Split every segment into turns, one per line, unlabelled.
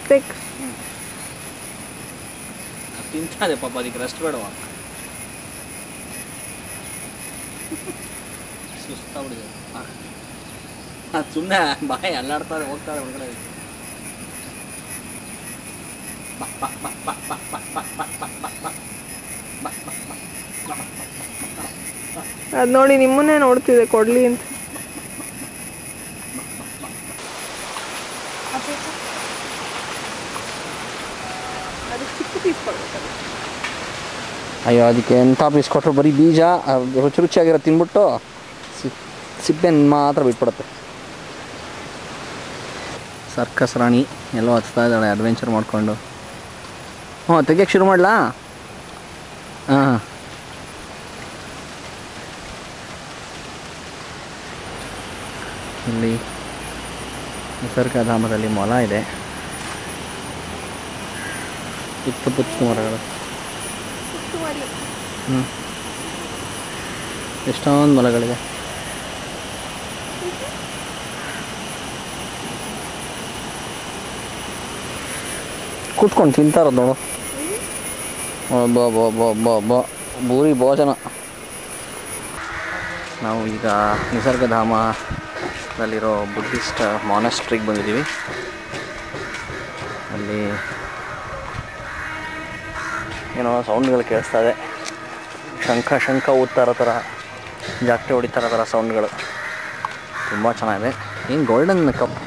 Respect.
ತಿಂತಾದೆ ಪಾಪ, ಅದಕ್ಕೆ rest ಬೇಡವ? ಸುಸ್ತಾಗ್ಬಿಡಿದೆ. ಸುಮ್ಮನೆ ಬಾಯಿ ಅಲ್ಲಾಡ್ತಾರೆ, ಹೋಗ್ತಾರೆ ಒಳಗಡೆ.
ಅದು ನೋಡಿ ನಿಮ್ಮನ್ನೇ ನೋಡ್ತಿದೆ, ಕೊಡ್ಲಿ ಅಂತ.
ಅಯ್ಯೋ, ಅದಕ್ಕೆ ಎಂಥ ಪೀಸ್ ಕೊಟ್ಟರು ಬರೀ ಬೀಜ ರುಚಿ ರುಚಿಯಾಗಿರೋ ತಿನ್ಬಿಟ್ಟು ಸಿಪ್ಪೆನ ಮಾತ್ರ ಬಿಟ್ಬಿಡುತ್ತೆ. ಸರ್ಕಸ್ ರಾಣಿ ಎಲ್ಲೋ ಹಚ್ತಾ ಇದ್ದಾಳೆ ಅಡ್ವೆಂಚರ್ ಮಾಡಿಕೊಂಡು. ಹ್ಞೂ, ತೆಗಿಯೋಕ್ಕೆ ಶುರು ಮಾಡಲಾ? ಹಾಂ, ಇಲ್ಲಿ ನಿಸರ್ಗಧಾಮದಲ್ಲಿ ಮೊಲ ಇದೆ. ಪುತ್ತ ಪುತ್ತ ಮರಗಳು. ಎಷ್ಟೊಂದು ಮೊಲಗಳಿದೆ. ಕೂತ್ಕೊಂಡು ತಿಂತಾರದು ನೋಡು. ಬೂರಿ ಭೋಜನ. ನಾವು ಈಗ ನಿಸರ್ಗಧಾಮದಲ್ಲಿರೋ ಬುದ್ಧಿಸ್ಟ್ ಮಾನೆಸ್ಟ್ರಿಗೆ ಬಂದಿದ್ದೀವಿ. ಅಲ್ಲಿ ಏನೋ ಸೌಂಡ್ಗಳು ಕೇಳಿಸ್ತಾ ಇದೆ. ಶಂಖ ಊದ್ತಾ ಇರೋ ಥರ, ಜಾಕ್ಟೆ ಹೊಡಿತಾ ಇರೋ ಥರ ಸೌಂಡ್ಗಳು ತುಂಬ ಚೆನ್ನಾಗಿದೆ. ಏನು ಗೋಲ್ಡನ್ ಕಪ್.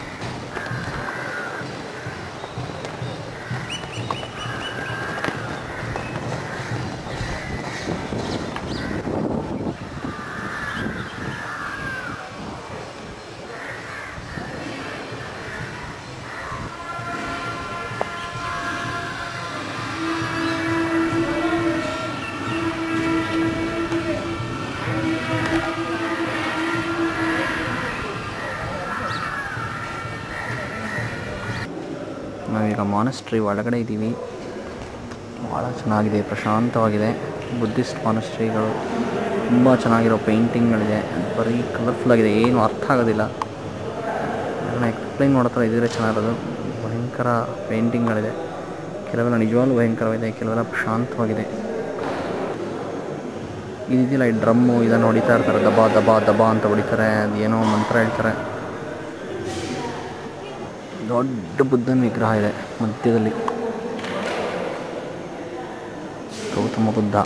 ನಾವೀಗ ಮಾನೆಸ್ಟ್ರಿ ಒಳಗಡೆ ಇದ್ದೀವಿ. ಭಾಳ ಚೆನ್ನಾಗಿದೆ, ಪ್ರಶಾಂತವಾಗಿದೆ. ಬುದ್ಧಿಸ್ಟ್ ಮಾನೆಸ್ಟ್ರಿಗಳು ತುಂಬ ಚೆನ್ನಾಗಿರೋ ಪೇಂಟಿಂಗ್ಗಳಿದೆ. ಬರೀ ಕಲರ್ಫುಲ್ಲಾಗಿದೆ, ಏನು ಅರ್ಥ ಆಗೋದಿಲ್ಲ. ನಾನು ಎಕ್ಸ್ಪ್ಲೈನ್ ಮಾಡೋ ಥರ ಇದ್ದರೆ ಚೆನ್ನಾಗಿರೋದು. ಭಯಂಕರ ಪೇಂಟಿಂಗ್ಗಳಿದೆ. ಕೆಲವೆಲ್ಲ ನಿಜವಾಗ್ಲೂ ಭಯಂಕರವಾಗಿದೆ, ಕೆಲವೆಲ್ಲ ಪ್ರಶಾಂತವಾಗಿದೆ. ಇದಿದೆಯಲ್ಲ, ಈ ಡ್ರಮ್ಮು ಇದನ್ನು ಹೊಡಿತಾ ಇರ್ತಾರೆ, ದಬಾ ದಬಾ ದಬಾ ಅಂತ ಹೊಡಿತಾರೆ. ಅದು ಏನೋ ಮಂತ್ರ ಹೇಳ್ತಾರೆ. ದೊಡ್ಡ ಬುದ್ಧನ ವಿಗ್ರಹ ಇದೆ ಮಧ್ಯದಲ್ಲಿ, ಗೌತಮ ಬುದ್ಧ.